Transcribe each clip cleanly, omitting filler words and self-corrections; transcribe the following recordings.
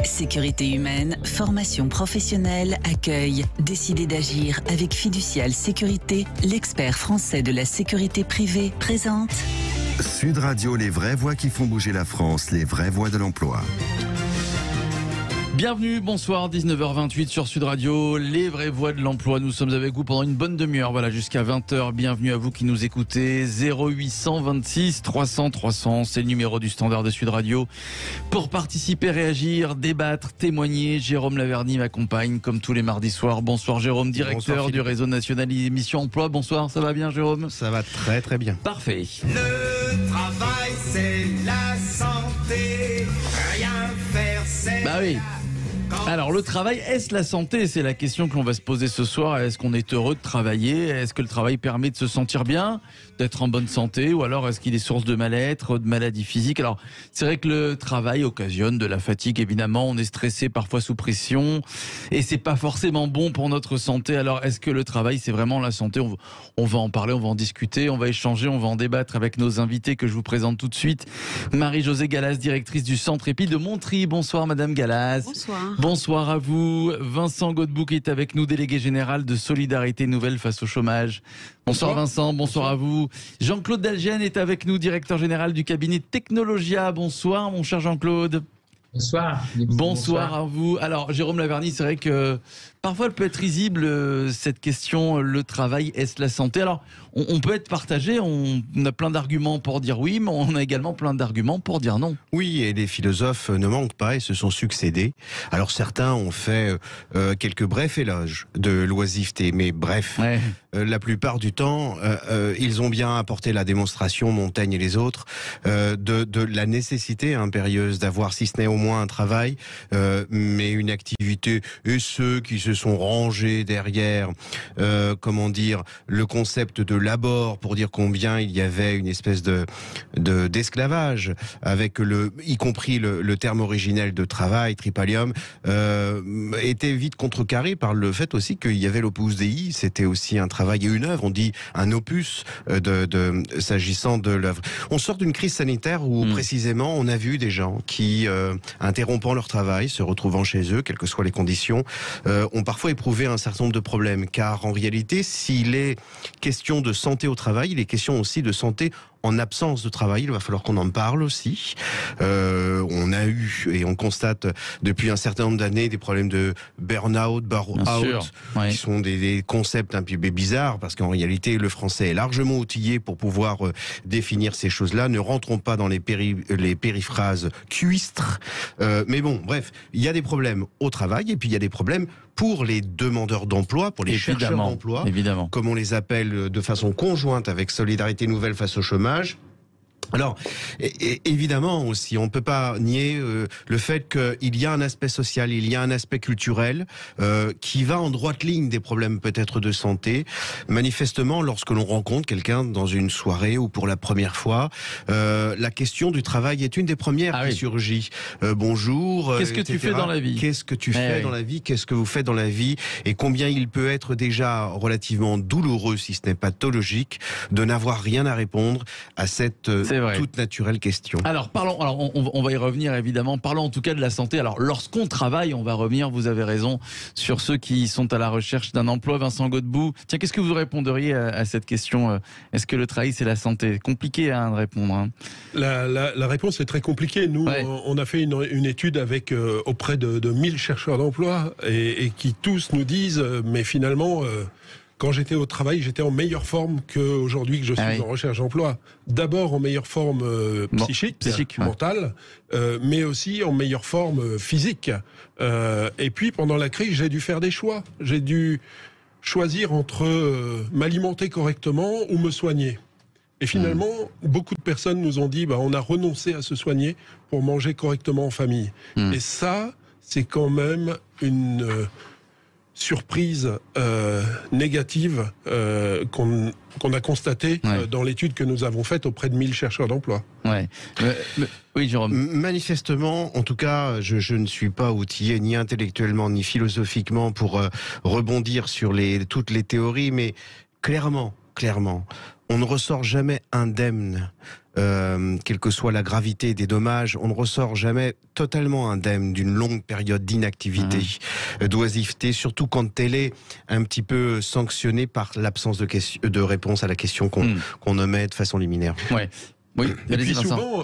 Sécurité humaine, formation professionnelle, accueil. Décidez d'agir avec Fiducial Sécurité, l'expert français de la sécurité privée, présente Sud Radio, les vraies voix qui font bouger la France, les vraies voix de l'emploi. Bienvenue, bonsoir, 19h28 sur Sud Radio, les vraies voix de l'emploi. Nous sommes avec vous pendant une bonne demi-heure, voilà, jusqu'à 20h. Bienvenue à vous qui nous écoutez. 0826 300 300, c'est le numéro du standard de Sud Radio. Pour participer, réagir, débattre, témoigner, Jérôme Laverny m'accompagne comme tous les mardis soirs. Bonsoir Jérôme, directeur du réseau national Émission Emploi. Bonsoir, ça va bien Jérôme? Ça va très très bien. Parfait. Le travail c'est la santé, rien faire c'est... Bah oui. Alors le travail, est-ce la santé? C'est la question que l'on va se poser ce soir. Est-ce qu'on est heureux de travailler? Est-ce que le travail permet de se sentir bien, d'être en bonne santé? Ou alors est-ce qu'il est source de mal-être, de maladies physiques? Alors c'est vrai que le travail occasionne de la fatigue, évidemment. On est stressé, parfois sous pression. Et c'est pas forcément bon pour notre santé. Alors est-ce que le travail, c'est vraiment la santé? On va en parler, on va en discuter, on va échanger, on va en débattre avec nos invités que je vous présente tout de suite. Marie-Josée Gallas, directrice du Centre Épi de Montry. Bonsoir Madame Gallas. Bonsoir. Bonsoir à vous. Vincent Godbout est avec nous, délégué général de Solidarité Nouvelle face au chômage. Bonsoir Vincent, bonsoir à vous. Jean-Claude Dalgène est avec nous, directeur général du cabinet Technologia. Bonsoir mon cher Jean-Claude. Bonsoir. Bonsoir à vous. Alors Jérôme Laverny, c'est vrai que parfois elle peut être risible cette question, le travail, est-ce la santé? Alors on peut être partagé, on a plein d'arguments pour dire oui, mais on a également plein d'arguments pour dire non. Oui, et les philosophes ne manquent pas et se sont succédés. Alors certains ont fait quelques brefs éloges de l'oisiveté, mais bref, Ouais. La plupart du temps, ils ont bien apporté la démonstration, Montaigne et les autres, de la nécessité impérieuse d'avoir, si ce n'est au moins un travail, mais une activité. Et ceux qui se sont rangés derrière, comment dire, le concept de l'abord pour dire combien il y avait une espèce d'esclavage avec y compris le terme originel de travail, tripalium, était vite contrecarré par le fait aussi qu'il y avait l'opus dei, c'était aussi un travail et une œuvre, on dit un opus s'agissant de l'œuvre. On sort d'une crise sanitaire où précisément on a vu des gens qui, interrompant leur travail, se retrouvant chez eux, quelles que soient les conditions, ont parfois éprouvé un certain nombre de problèmes, car en réalité, s'il est question de santé au travail, il est question aussi de santé en absence de travail. Il va falloir qu'on en parle aussi. On a eu et on constate depuis un certain nombre d'années des problèmes de burn-out, burn-out, qui sont des concepts un peu bizarres, parce qu'en réalité, le français est largement outillé pour pouvoir définir ces choses-là. Ne rentrons pas dans les périphrases cuistres. Mais bon, bref, il y a des problèmes au travail et puis il y a des problèmes pour les demandeurs d'emploi, pour les chercheurs d'emploi, comme on les appelle de façon conjointe avec Solidarité Nouvelle face au chômage. Alors, évidemment aussi, on ne peut pas nier le fait qu'il y a un aspect social, il y a un aspect culturel qui va en droite ligne des problèmes peut-être de santé. Manifestement, lorsque l'on rencontre quelqu'un dans une soirée ou pour la première fois, la question du travail est une des premières qui surgit. Bonjour. Qu'est-ce que tu fais dans la vie? Qu'est-ce que tu fais dans la vie? Qu'est-ce que vous faites dans la vie? Et combien il peut être déjà relativement douloureux, si ce n'est pathologique, de n'avoir rien à répondre à cette toute naturelle question. Alors, on va y revenir évidemment. Parlons en tout cas de la santé. Alors, lorsqu'on travaille, on va revenir, vous avez raison, sur ceux qui sont à la recherche d'un emploi. Vincent Godbout, tiens, qu'est-ce que vous répondriez à cette question? Est-ce que le travail, c'est la santé? Compliqué de répondre. Hein. La réponse est très compliquée. Nous, on a fait une étude avec auprès de 1000 chercheurs d'emploi et qui tous nous disent, mais finalement... Quand j'étais au travail, j'étais en meilleure forme qu'aujourd'hui que je suis en recherche d'emploi. D'abord en meilleure forme psychique, mentale, mais aussi en meilleure forme physique. Et puis pendant la crise, j'ai dû faire des choix. J'ai dû choisir entre m'alimenter correctement ou me soigner. Et finalement, beaucoup de personnes nous ont dit on a renoncé à se soigner pour manger correctement en famille. Et ça, c'est quand même une... surprise négative qu'on a constatée dans l'étude que nous avons faite auprès de 1000 chercheurs d'emploi. Oui, Jérôme. Manifestement, en tout cas, je ne suis pas outillé ni intellectuellement ni philosophiquement pour rebondir sur toutes les théories, mais clairement, clairement, on ne ressort jamais indemne, quelle que soit la gravité des dommages, on ne ressort jamais totalement indemne d'une longue période d'inactivité, d'oisiveté, surtout quand elle est un petit peu sanctionnée par l'absence de réponse à la question qu'on omet de façon liminaire. Ouais. Oui, et puis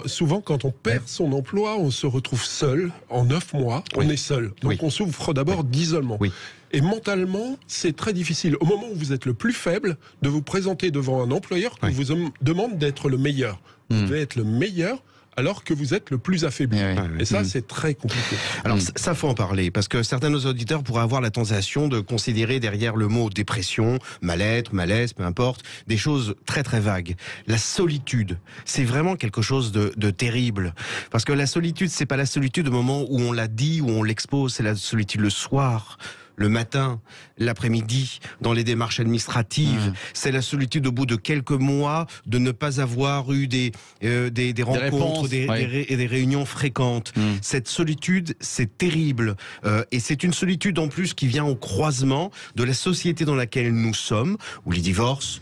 souvent, quand on perd son emploi, on se retrouve seul. En 9 mois, on est seul. Donc on souffre d'abord d'isolement. Oui. Et mentalement, c'est très difficile, au moment où vous êtes le plus faible, de vous présenter devant un employeur qui vous demande d'être le meilleur. Vous devez être le meilleur alors que vous êtes le plus affaibli. Et ça, c'est très compliqué. Alors ça, faut en parler, parce que certains de nos auditeurs pourraient avoir la tentation de considérer derrière le mot dépression, mal-être, malaise, peu importe, des choses très très vagues. La solitude, c'est vraiment quelque chose de terrible, parce que la solitude, c'est pas la solitude au moment où on la dit, où on l'expose, c'est la solitude le soir, le matin, l'après-midi, dans les démarches administratives. C'est la solitude au bout de quelques mois de ne pas avoir eu des rencontres, des réunions fréquentes. Cette solitude, c'est terrible. Et c'est une solitude en plus qui vient au croisement de la société dans laquelle nous sommes, où les divorces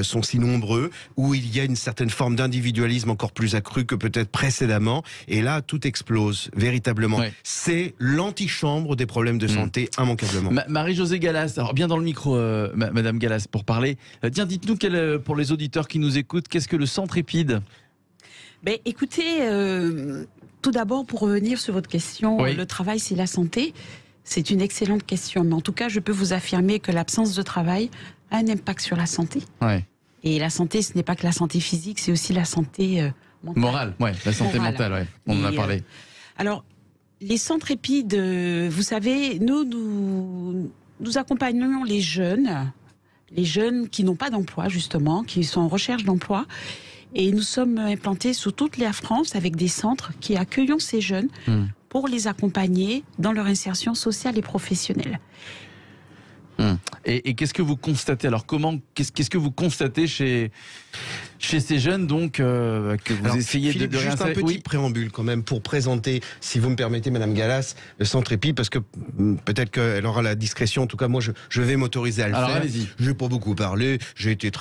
sont si nombreux, où il y a une certaine forme d'individualisme encore plus accru que peut-être précédemment. Et là, tout explose, véritablement. C'est l'antichambre des problèmes de santé, immanquablement. Marie-Josée Gallas, alors bien dans le micro, Madame Gallas, pour parler. Tiens, dites-nous, pour les auditeurs qui nous écoutent, qu'est-ce que le Centrépide ? Ben, écoutez, tout d'abord, pour revenir sur votre question, le travail, c'est la santé. C'est une excellente question. Mais en tout cas, je peux vous affirmer que l'absence de travail a un impact sur la santé. Et la santé, ce n'est pas que la santé physique, c'est aussi la santé mentale. La santé mentale, on en a parlé. Alors, les Centrépides, vous savez, nous accompagnons les jeunes qui n'ont pas d'emploi, justement, qui sont en recherche d'emploi. Et nous sommes implantés sur toute la France avec des centres qui accueillent ces jeunes pour les accompagner dans leur insertion sociale et professionnelle. Et qu'est-ce que vous constatez ? Alors, qu'est-ce que vous constatez chez ces jeunes, donc, que vous essayez Philippe, de juste un petit préambule quand même pour présenter, si vous me permettez, Madame Gallas, le Centrépide, parce que peut-être qu'elle aura la discrétion. En tout cas, moi, je vais m'autoriser à le faire. Allez-y. Je n'ai pas beaucoup parlé, j'ai été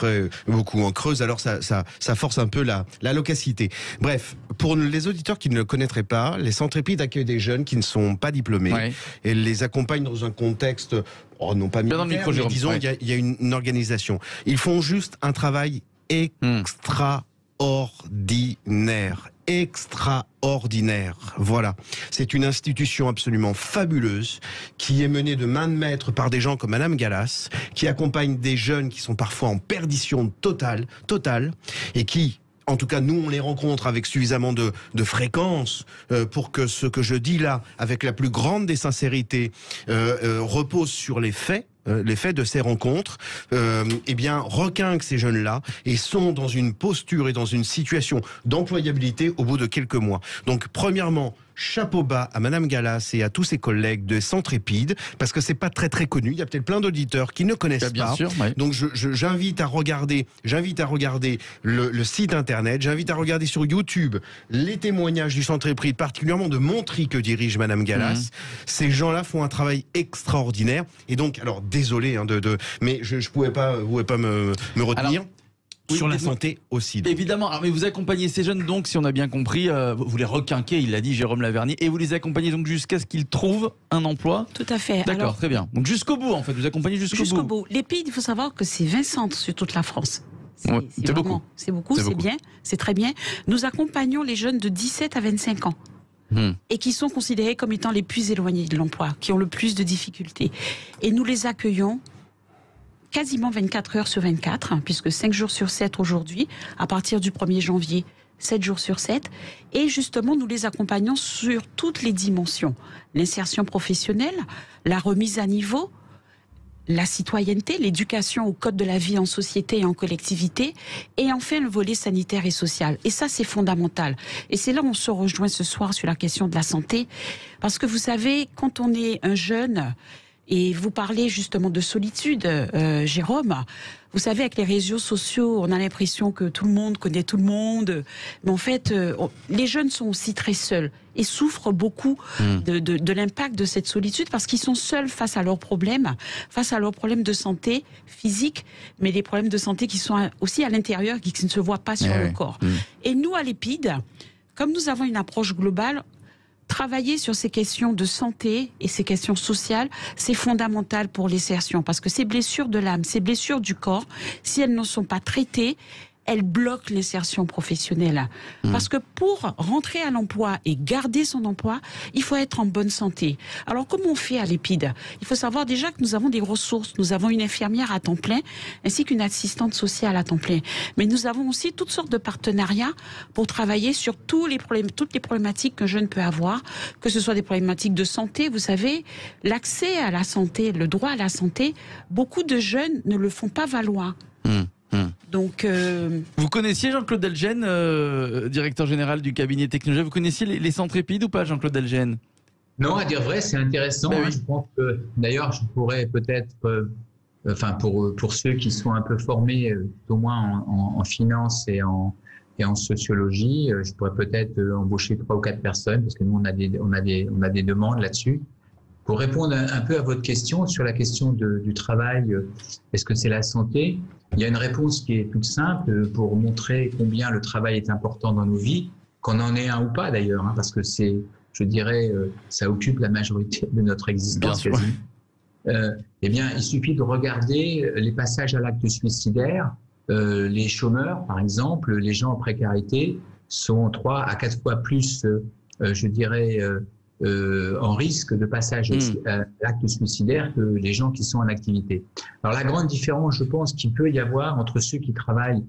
beaucoup en Creuse, alors ça force un peu la loquacité. Bref, pour les auditeurs qui ne le connaîtraient pas, les Centrépides accueillent des jeunes qui ne sont pas diplômés et les accompagnent dans un contexte, non pas militaire, mais disons, il y a une organisation. Ils font juste un travail extraordinaire. Voilà. C'est une institution absolument fabuleuse qui est menée de main de maître par des gens comme Madame Gallas, qui accompagnent des jeunes qui sont parfois en perdition totale, et qui, en tout cas, nous, on les rencontre avec suffisamment de fréquence pour que ce que je dis là, avec la plus grande des sincérités, repose sur les faits de ces rencontres, requinquent ces jeunes-là et sont dans une posture et dans une situation d'employabilité au bout de quelques mois. Donc, premièrement, chapeau bas à Madame Gallas et à tous ses collègues de Centrépide, parce que c'est pas très très connu. Il y a peut-être plein d'auditeurs qui ne connaissent pas. Sûr, donc j'invite à regarder le site internet, j'invite à regarder sur YouTube les témoignages du Centrépide, particulièrement de Montry que dirige Madame Gallas. Ces gens-là font un travail extraordinaire. Et donc, alors désolé, mais je pouvais pas me retenir. Alors, sur la santé aussi. Donc. Évidemment, mais vous accompagnez ces jeunes, donc, si on a bien compris, vous les requinquez, il l'a dit Jérôme Lavernier, et vous les accompagnez donc jusqu'à ce qu'ils trouvent un emploi. Tout à fait. D'accord, alors, très bien. Donc jusqu'au bout, en fait, vous accompagnez jusqu'au bout. L'EPID, il faut savoir que c'est 20 centres sur toute la France. C'est beaucoup. C'est beaucoup, c'est bien, c'est très bien. Nous accompagnons les jeunes de 17 à 25 ans. Et qui sont considérés comme étant les plus éloignés de l'emploi, qui ont le plus de difficultés. Et nous les accueillons quasiment 24 heures sur 24, puisque 5 jours sur 7 aujourd'hui, à partir du 1er janvier, 7 jours sur 7. Et justement, nous les accompagnons sur toutes les dimensions. L'insertion professionnelle, la remise à niveau, la citoyenneté, l'éducation au code de la vie en société et en collectivité, et enfin le volet sanitaire et social. Et ça, c'est fondamental. Et c'est là où on se rejoint ce soir sur la question de la santé, parce que vous savez, quand on est un jeune Et vous parlez justement de solitude, Jérôme. Vous savez, avec les réseaux sociaux, on a l'impression que tout le monde connaît tout le monde. Mais en fait, les jeunes sont aussi très seuls et souffrent beaucoup de l'impact de cette solitude parce qu'ils sont seuls face à leurs problèmes de santé physique, mais des problèmes de santé qui sont aussi à l'intérieur, qui ne se voient pas sur le corps. Et nous, à l'EPID, comme nous avons une approche globale, travailler sur ces questions de santé et ces questions sociales, c'est fondamental pour l'insertion parce que ces blessures de l'âme, ces blessures du corps, si elles ne sont pas traitées, elles bloquent l'insertion professionnelle. Parce que pour rentrer à l'emploi et garder son emploi, il faut être en bonne santé. Alors, comment on fait à l'EPID? Il faut savoir déjà que nous avons des ressources. Nous avons une infirmière à temps plein, ainsi qu'une assistante sociale à temps plein. Mais nous avons aussi toutes sortes de partenariats pour travailler sur toutes les problématiques qu'un jeune peut avoir, que ce soit des problématiques de santé. Vous savez, l'accès à la santé, le droit à la santé, beaucoup de jeunes ne le font pas valoir. Donc, vous connaissiez Jean-Claude Delgen, directeur général du cabinet Technologie. Vous connaissiez les centres EPID ou pas, Jean-Claude Delgen? Non, à dire vrai, c'est intéressant. Oui. Je pense que, d'ailleurs, je pourrais peut-être, pour ceux qui sont un peu formés, au moins en finance et en sociologie, je pourrais peut-être embaucher 3 ou 4 personnes, parce que nous, on a des demandes là-dessus. Pour répondre un peu à votre question sur la question du travail, est-ce que c'est la santé? Il y a une réponse qui est toute simple pour montrer combien le travail est important dans nos vies, qu'on en ait un ou pas d'ailleurs, parce que c'est, je dirais, ça occupe la majorité de notre existence. Eh bien, il suffit de regarder les passages à l'acte suicidaire. Les chômeurs, par exemple, les gens en précarité sont 3 à 4 fois plus, je dirais, en risque de passage à l'acte suicidaire que les gens qui sont en activité. Alors la grande différence, je pense, qu'il peut y avoir entre ceux qui travaillent,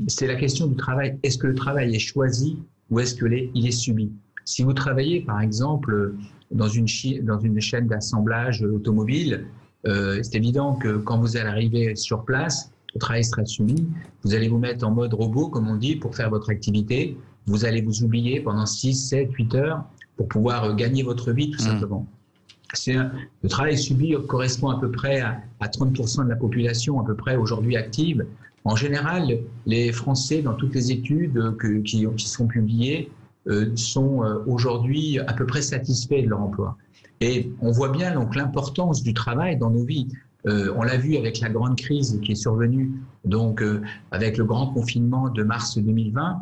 c'est la question du travail. Est-ce que le travail est choisi ou est-ce qu'il est subi? Si vous travaillez, par exemple, dans une chaîne d'assemblage automobile, c'est évident que quand vous allez arriver sur place, le travail sera subi. Vous allez vous mettre en mode robot, comme on dit, pour faire votre activité. Vous allez vous oublier pendant 6, 7, 8 heures pour pouvoir gagner votre vie, tout simplement. Le travail subi correspond à peu près à 30% de la population, à peu près aujourd'hui active. En général, les Français, dans toutes les études qui sont publiées, sont aujourd'hui à peu près satisfaits de leur emploi. Et on voit bien donc l'importance du travail dans nos vies. On l'a vu avec la grande crise qui est survenue, donc avec le grand confinement de mars 2020,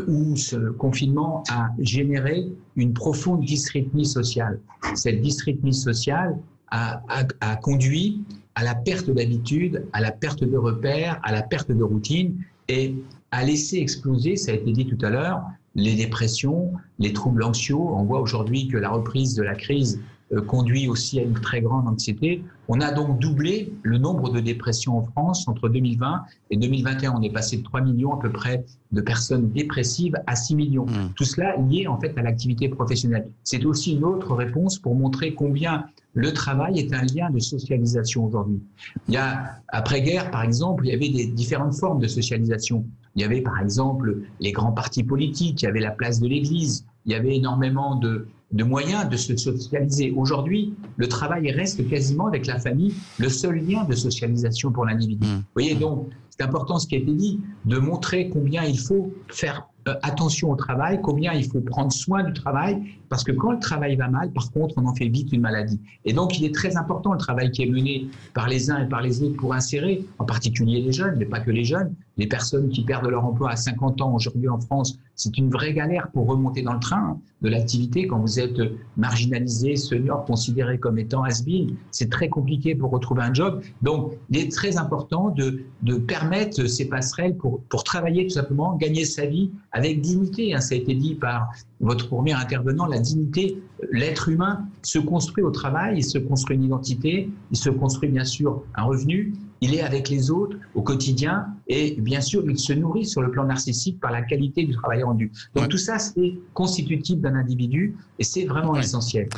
où ce confinement a généré une profonde dysrythmie sociale. Cette dysrythmie sociale a conduit à la perte d'habitude, à la perte de repères, à la perte de routine et a laissé exploser, ça a été dit tout à l'heure, les dépressions, les troubles anxieux. On voit aujourd'hui que la reprise de la crise conduit aussi à une très grande anxiété. On a donc doublé le nombre de dépressions en France entre 2020 et 2021. On est passé de 3 millions à peu près de personnes dépressives à 6 millions. Tout cela lié en fait à l'activité professionnelle. C'est aussi une autre réponse pour montrer combien le travail est un lien de socialisation aujourd'hui. Il y a, après-guerre, par exemple, il y avait des différentes formes de socialisation. Il y avait par exemple les grands partis politiques, il y avait la place de l'Église, il y avait énormément de moyens de se socialiser. Aujourd'hui, le travail reste quasiment avec la famille le seul lien de socialisation pour l'individu. Vous voyez, donc, c'est important ce qui a été dit, de montrer combien il faut faire attention au travail, combien il faut prendre soin du travail, parce que quand le travail va mal, par contre, on en fait vite une maladie. Et donc, il est très important le travail qui est mené par les uns et par les autres pour insérer, en particulier les jeunes, mais pas que les jeunes, les personnes qui perdent leur emploi à 50 ans aujourd'hui en France, c'est une vraie galère pour remonter dans le train de l'activité. Quand vous êtes marginalisé, senior, considéré comme étant has-been, c'est très compliqué pour retrouver un job. Donc, il est très important de permettre ces passerelles pour travailler tout simplement, gagner sa vie avec dignité. Ça a été dit par votre premier intervenant, la dignité, l'être humain se construit au travail, il se construit une identité, il se construit bien sûr un revenu, il est avec les autres au quotidien et bien sûr il se nourrit sur le plan narcissique par la qualité du travail rendu. Donc tout ça c'est constitutif d'un individu et c'est vraiment essentiel.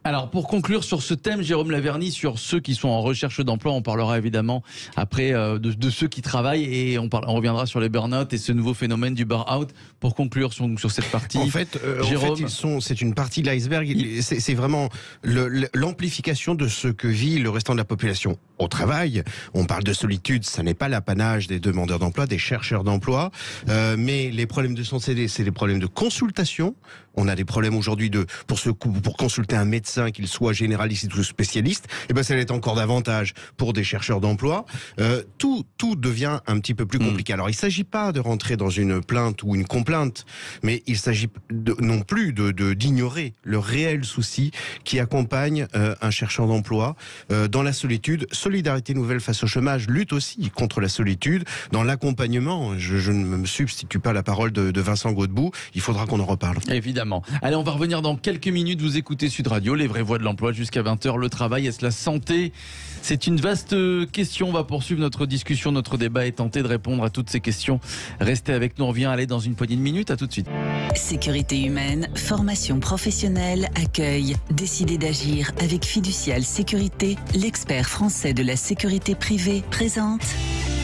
Alors pour conclure sur ce thème, Jérôme Laverny, sur ceux qui sont en recherche d'emploi, on parlera évidemment après de ceux qui travaillent et on reviendra sur les burn-out et ce nouveau phénomène du burn-out. Pour conclure sur cette partie, Jérôme, c'est une partie de l'iceberg. C'est vraiment l'amplification de ce que vit le restant de la population au travail. On parle de solitude, ça n'est pas l'apanage des demandeurs d'emploi, des chercheurs d'emploi, mais les problèmes de santé, c'est des problèmes de consultation. On a des problèmes aujourd'hui pour consulter un médecin, qu'il soit généraliste ou spécialiste. Et ben ça l'est encore davantage pour des chercheurs d'emploi. Tout devient un petit peu plus compliqué. Alors il ne s'agit pas de rentrer dans une plainte ou une complainte, mais il s'agit non plus d'ignorer le réel souci qui accompagne un chercheur d'emploi dans la solitude. Solidarité Nouvelle face au chômage lutte aussi contre la solitude dans l'accompagnement. Je ne me substitue pas à la parole de Vincent Godbout. Il faudra qu'on en reparle. Évidemment. Allez, on va revenir dans quelques minutes. Vous écoutez Sud Radio, les vraies voix de l'emploi jusqu'à 20h. Le travail, est-ce la santé? C'est une vaste question. On va poursuivre notre discussion, notre débat et tenter de répondre à toutes ces questions. Restez avec nous, on revient aller dans une poignée de minutes. À tout de suite. Sécurité humaine, formation professionnelle, accueil. Décidez d'agir avec Fiducial Sécurité, l'expert français de la sécurité privée, présente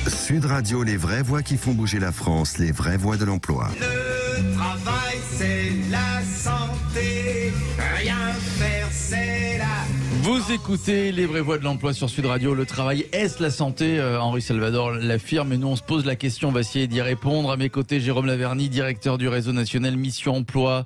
Sud Radio, les vraies voix qui font bouger la France, les vraies voix de l'emploi. Le travail, c'est la santé. Rien faire, c'est la... Vous écoutez les vraies voix de l'emploi sur Sud Radio. Le travail, est-ce la santé? Henri Salvador l'affirme et nous on se pose la question, on va essayer d'y répondre. À mes côtés, Jérôme Laverny, directeur du réseau national Mission Emploi.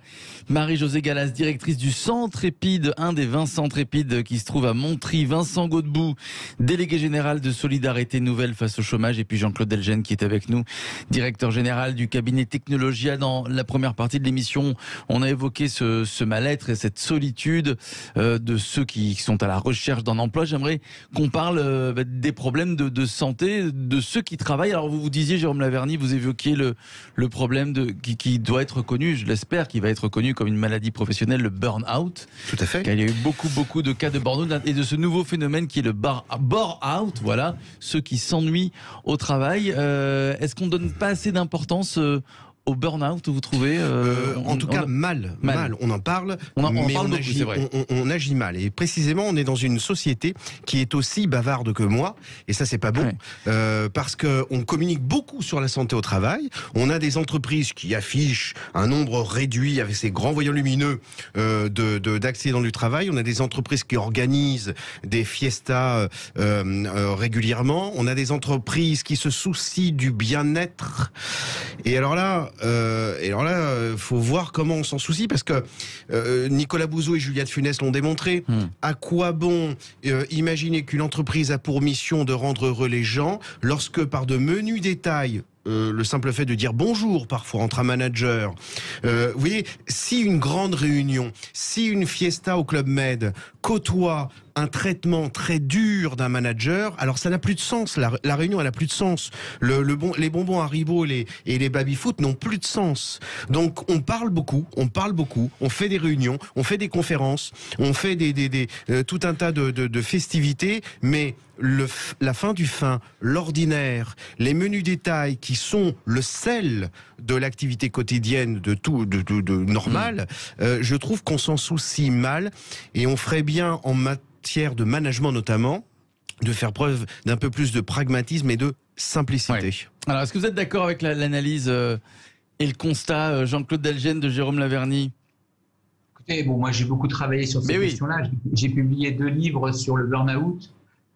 Marie-Josée Gallas, directrice du Centre Épide, un des 20 centres Épide qui se trouve à Montry. Vincent Godbout, délégué général de Solidarité Nouvelle face au chômage. Et puis Jean-Claude Delgen qui est avec nous, directeur général du cabinet Technologia. Dans la première partie de l'émission, on a évoqué ce mal-être et cette solitude de ceux qui sont à la recherche d'un emploi. J'aimerais qu'on parle des problèmes de santé de ceux qui travaillent. Alors vous disiez, Jérôme Laverny, vous évoquiez le problème qui doit être reconnu, je l'espère, qui va être reconnu comme une maladie professionnelle, le burn-out. Tout à fait. Il y a eu beaucoup de cas de burn-out et de ce nouveau phénomène qui est le bore-out, voilà, ceux qui s'ennuient au travail. Est-ce qu'on donne pas assez d'importance au burn-out, vous trouvez En tout cas, mal. On en parle, mais on agit mal. Et précisément, on est dans une société qui est aussi bavarde que moi, et ça, c'est pas bon, parce qu'on communique beaucoup sur la santé au travail. On a des entreprises qui affichent un nombre réduit avec ces grands voyants lumineux d'accidents du travail. On a des entreprises qui organisent des fiestas régulièrement. On a des entreprises qui se soucient du bien-être. Et alors là, faut voir comment on s'en soucie, parce que Nicolas Bouzou et Juliette Funès l'ont démontré. À quoi bon imaginer qu'une entreprise a pour mission de rendre heureux les gens lorsque, par de menus détails, le simple fait de dire bonjour parfois entre un manager. Vous voyez, si une grande réunion, si une fiesta au Club Med côtoie un traitement très dur d'un manager, alors ça n'a plus de sens. La réunion, elle n'a plus de sens. Les bonbons Haribo et les baby-foot n'ont plus de sens. Donc on parle beaucoup, on fait des réunions, on fait des conférences, on fait tout un tas de festivités, mais la fin du fin, l'ordinaire, les menus détails qui sont le sel de l'activité quotidienne de normal, je trouve qu'on s'en soucie mal, et on ferait bien en matière de management notamment de faire preuve d'un peu plus de pragmatisme et de simplicité. Ouais. Alors, est-ce que vous êtes d'accord avec l'analyse et le constat, Jean-Claude Delgen, de Jérôme Laverny? Écoutez, moi j'ai beaucoup travaillé sur ces questions-là. J'ai publié 2 livres sur le burn-out,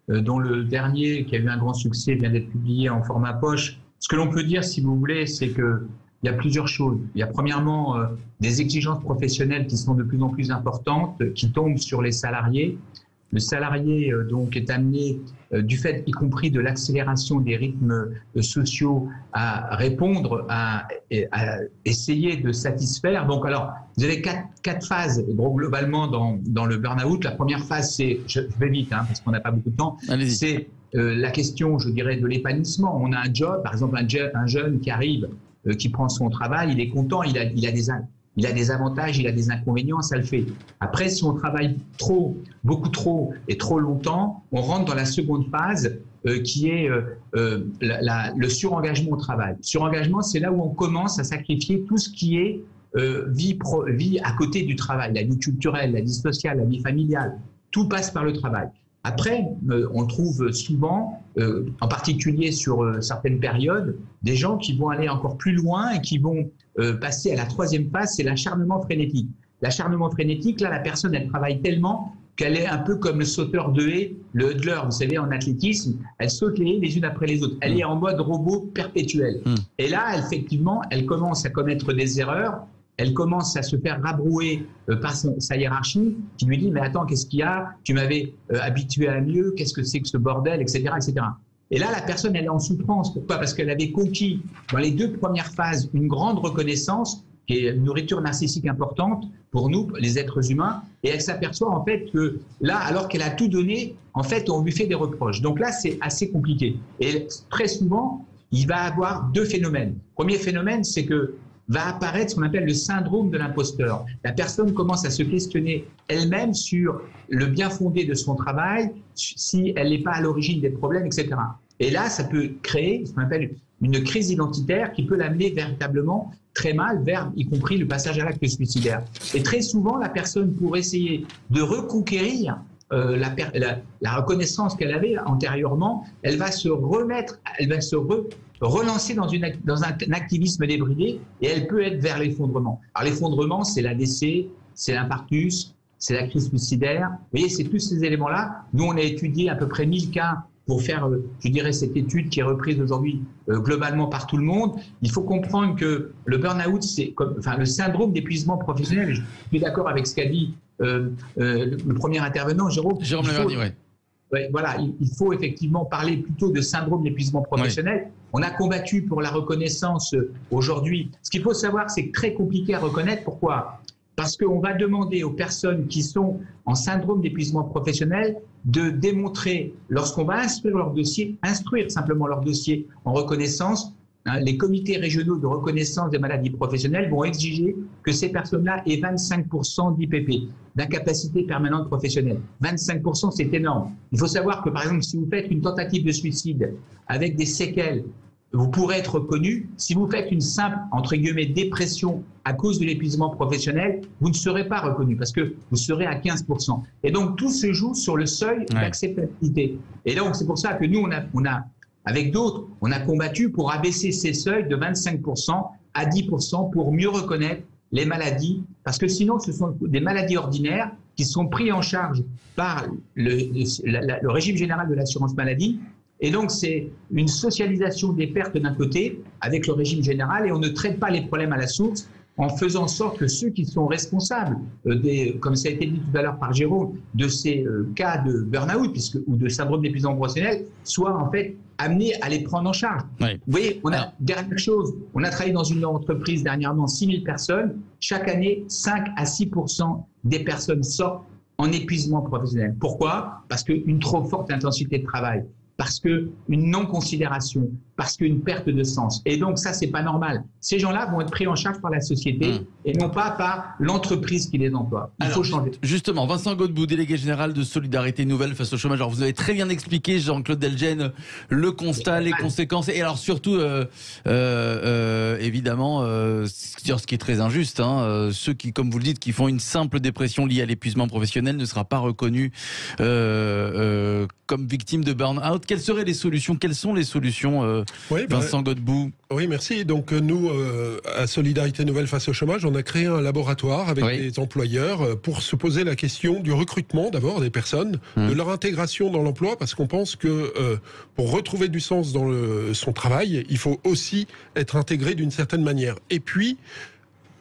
dont le dernier, qui a eu un grand succès, vient d'être publié en format poche. Ce que l'on peut dire, si vous voulez, c'est que il y a plusieurs choses. Il y a premièrement des exigences professionnelles qui sont de plus en plus importantes, qui tombent sur les salariés. Le salarié donc est amené, du fait y compris de l'accélération des rythmes sociaux, à répondre, à essayer de satisfaire. Donc alors, vous avez quatre phases globalement dans le burn-out. La première phase, c'est, je vais vite parce qu'on n'a pas beaucoup de temps, c'est la question, je dirais, de l'épanouissement. On a un job, par exemple un jeune qui arrive, qui prend son travail, il est content, il a des avantages, il a des inconvénients, ça le fait. Après, si on travaille beaucoup trop et trop longtemps, on rentre dans la seconde phase qui est le surengagement au travail. Surengagement, c'est là où on commence à sacrifier tout ce qui est vie à côté du travail, la vie culturelle, la vie sociale, la vie familiale, tout passe par le travail. Après, on trouve souvent, en particulier sur certaines périodes, des gens qui vont aller encore plus loin et qui vont passer à la troisième phase, c'est l'acharnement frénétique. L'acharnement frénétique, là, la personne, elle travaille tellement qu'elle est un peu comme le sauteur de haie, le hurdler, vous savez, en athlétisme, elle saute les haies les unes après les autres. Elle est en mode robot perpétuel. Et là, effectivement, elle commence à commettre des erreurs, elle commence à se faire rabrouer par sa hiérarchie, qui lui dit « Mais attends, qu'est-ce qu'il y a? Tu m'avais habitué à mieux, qu'est-ce que c'est que ce bordel, etc. etc. » Et là, la personne, elle est en souffrance. Pourquoi? Parce qu'elle avait conquis, dans les 2 premières phases, une grande reconnaissance, qui est une nourriture narcissique importante pour nous, les êtres humains, et elle s'aperçoit en fait que là, alors qu'elle a tout donné, en fait, on lui fait des reproches. Donc là, c'est assez compliqué. Et très souvent, il va avoir 2 phénomènes. Premier phénomène, c'est que va apparaître ce qu'on appelle le syndrome de l'imposteur. La personne commence à se questionner elle-même sur le bien fondé de son travail, si elle n'est pas à l'origine des problèmes, etc. Et là, ça peut créer ce qu'on appelle une crise identitaire qui peut l'amener véritablement très mal vers, y compris le passage à l'acte suicidaire. Et très souvent, la personne, pour essayer de reconquérir la reconnaissance qu'elle avait antérieurement, elle va se remettre, elle va se relancer dans un activisme débridé et elle peut être vers l'effondrement. Alors l'effondrement, c'est l'ADC, c'est l'infarctus, c'est la crise suicidaire. Vous voyez, c'est tous ces éléments-là. Nous, on a étudié à peu près 1000 cas pour faire, je dirais, cette étude qui est reprise aujourd'hui globalement par tout le monde. Il faut comprendre que le burn-out, c'est le syndrome d'épuisement professionnel. Je suis d'accord avec ce qu'a dit le premier intervenant, Jérôme Laverdy, ouais, voilà, il faut effectivement parler plutôt de syndrome d'épuisement professionnel. Ouais. On a combattu pour la reconnaissance aujourd'hui. Ce qu'il faut savoir, c'est très compliqué à reconnaître. Pourquoi ? Parce qu'on va demander aux personnes qui sont en syndrome d'épuisement professionnel de démontrer, lorsqu'on va instruire simplement leur dossier en reconnaissance, les comités régionaux de reconnaissance des maladies professionnelles vont exiger que ces personnes-là aient 25% d'IPP, d'incapacité permanente professionnelle. 25%, c'est énorme. Il faut savoir que, par exemple, si vous faites une tentative de suicide avec des séquelles, vous pourrez être reconnu. Si vous faites une simple, entre guillemets, dépression à cause de l'épuisement professionnel, vous ne serez pas reconnu parce que vous serez à 15%. Et donc, tout se joue sur le seuil d'acceptabilité. Et donc, c'est pour ça que nous, on a avec d'autres, on a combattu pour abaisser ces seuils de 25% à 10% pour mieux reconnaître les maladies, parce que sinon, ce sont des maladies ordinaires qui sont prises en charge par le régime général de l'assurance maladie. Et donc, c'est une socialisation des pertes d'un côté avec le régime général et on ne traite pas les problèmes à la source en faisant en sorte que ceux qui sont responsables, comme ça a été dit tout à l'heure par Jérôme, de ces cas de burn-out ou de syndrome d'épuisement professionnel soient en fait amenés à les prendre en charge. Oui. Vous voyez, dernière chose, on a travaillé dans une entreprise dernièrement, 6000 personnes. Chaque année, 5 à 6% des personnes sortent en épuisement professionnel. Pourquoi ? Parce qu'une trop forte intensité de travail, parce qu'une non-considération, parce qu'une perte de sens. Et donc ça, c'est pas normal. Ces gens-là vont être pris en charge par la société et non pas par l'entreprise qui les emploie. Il faut changer. Justement, Vincent Godbout, délégué général de Solidarité Nouvelle face au chômage. Alors vous avez très bien expliqué, Jean-Claude Delgen, le constat, les conséquences et alors surtout, évidemment, ce qui est très injuste, ceux qui, comme vous le dites, qui font une simple dépression liée à l'épuisement professionnel ne sera pas reconnu comme victime de burn-out. Quelles seraient les solutions ? Quelles sont les solutions, Vincent Godbout ? Oui, merci. Donc nous, à Solidarité Nouvelle face au chômage, on a créé un laboratoire avec des employeurs pour se poser la question du recrutement d'abord des personnes, de leur intégration dans l'emploi, parce qu'on pense que pour retrouver du sens dans son travail, il faut aussi être intégré d'une certaine manière. Et puis,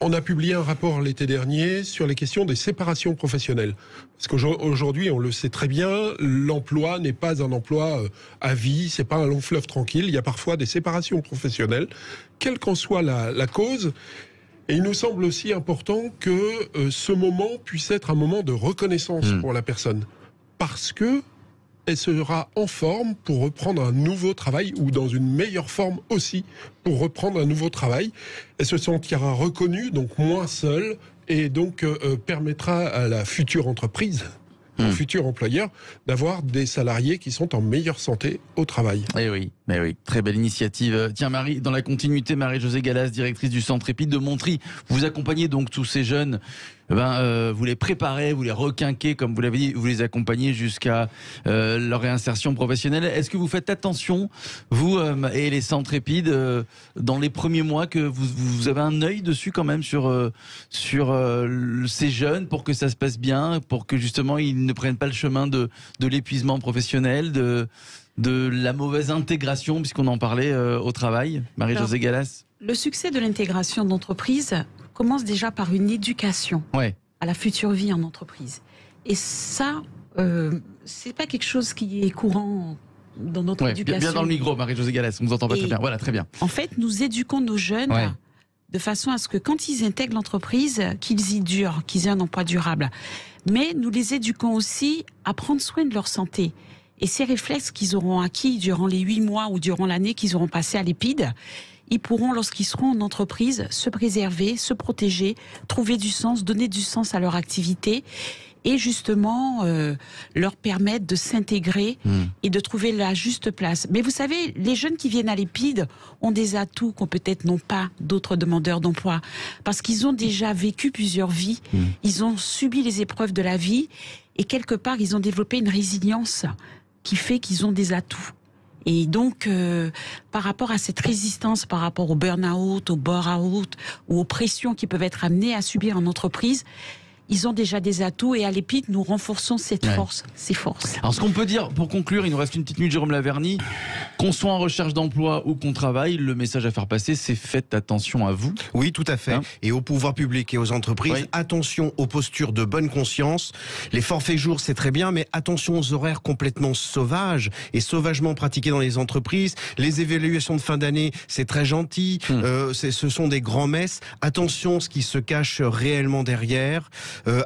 on a publié un rapport l'été dernier sur les questions des séparations professionnelles. Parce qu'aujourd'hui, on le sait très bien, l'emploi n'est pas un emploi à vie, c'est pas un long fleuve tranquille. Il y a parfois des séparations professionnelles, quelle qu'en soit la cause. Et il nous semble aussi important que ce moment puisse être un moment de reconnaissance pour la personne. Parce que elle sera en forme pour reprendre un nouveau travail ou dans une meilleure forme aussi pour reprendre un nouveau travail. Elle se sentira reconnue, donc moins seule, et donc permettra à la future entreprise aux futurs employeurs, d'avoir des salariés qui sont en meilleure santé au travail. Eh oui, mais oui, très belle initiative. Tiens Marie, dans la continuité, Marie-Josée Gallas, directrice du Centre Épide de Montry, vous accompagnez donc tous ces jeunes, vous les préparez, vous les requinquez, comme vous l'avez dit, vous les accompagnez jusqu'à leur réinsertion professionnelle. Est-ce que vous faites attention, vous et les Centres Épide, dans les premiers mois, que vous avez un œil dessus quand même sur ces jeunes, pour que ça se passe bien, pour que justement ils ne prennent pas le chemin de l'épuisement professionnel, de la mauvaise intégration, puisqu'on en parlait au travail. Marie-Josée Gallas. Le succès de l'intégration d'entreprise commence déjà par une éducation à la future vie en entreprise. Et ça, c'est pas quelque chose qui est courant dans notre éducation. Bien dans le micro, Marie-Josée Gallas, on vous entend pas très bien. Voilà, très bien. En fait, nous éduquons nos jeunes de façon à ce que quand ils intègrent l'entreprise, qu'ils y durent, qu'ils aient un emploi durable. Mais nous les éduquons aussi à prendre soin de leur santé. Et ces réflexes qu'ils auront acquis durant les 8 mois ou durant l'année qu'ils auront passé à l'Épide, ils pourront, lorsqu'ils seront en entreprise, se préserver, se protéger, trouver du sens, donner du sens à leur activité et justement leur permettre de s'intégrer et de trouver la juste place. Mais vous savez, les jeunes qui viennent à l'Épide ont des atouts qu'ont peut-être n'ont pas d'autres demandeurs d'emploi, parce qu'ils ont déjà vécu plusieurs vies, ils ont subi les épreuves de la vie et quelque part ils ont développé une résilience qui fait qu'ils ont des atouts. Et donc, par rapport à cette résistance, par rapport au burn-out, au bore-out ou aux pressions qui peuvent être amenées à subir en entreprise, ils ont déjà des atouts et à l'Épide, nous renforçons cette force, ces forces. Alors, ce qu'on peut dire, pour conclure, il nous reste une petite minute, Jérôme Laverny, qu'on soit en recherche d'emploi ou qu'on travaille, le message à faire passer, c'est faites attention à vous. Oui, tout à fait. Et au pouvoir public et aux entreprises, attention aux postures de bonne conscience. Les forfaits jours, c'est très bien, mais attention aux horaires complètement sauvages et sauvagement pratiqués dans les entreprises. Les évaluations de fin d'année, c'est très gentil. Ce sont des grands-messes. Attention à ce qui se cache réellement derrière.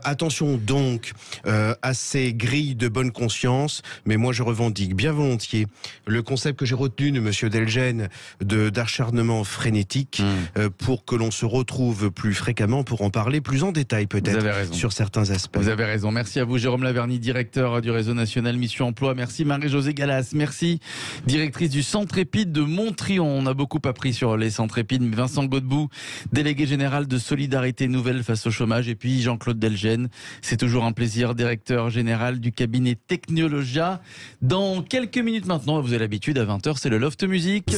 Attention donc à ces grilles de bonne conscience, mais moi je revendique bien volontiers le concept que j'ai retenu de Monsieur Delgen d'acharnement frénétique pour que l'on se retrouve plus fréquemment pour en parler plus en détail peut-être sur certains aspects. Vous avez raison. Merci à vous Jérôme Laverny, directeur du réseau national Mission Emploi. Merci Marie-Josée Gallas. Merci directrice du Centre Épide de Montry. On a beaucoup appris sur les centres Épide. Vincent Godbout, délégué général de Solidarité Nouvelle face au chômage, et puis Jean-Claude Delgen. C'est toujours un plaisir, directeur général du cabinet Technologia. Dans quelques minutes maintenant, vous avez l'habitude, à 20h, c'est le Loft Music.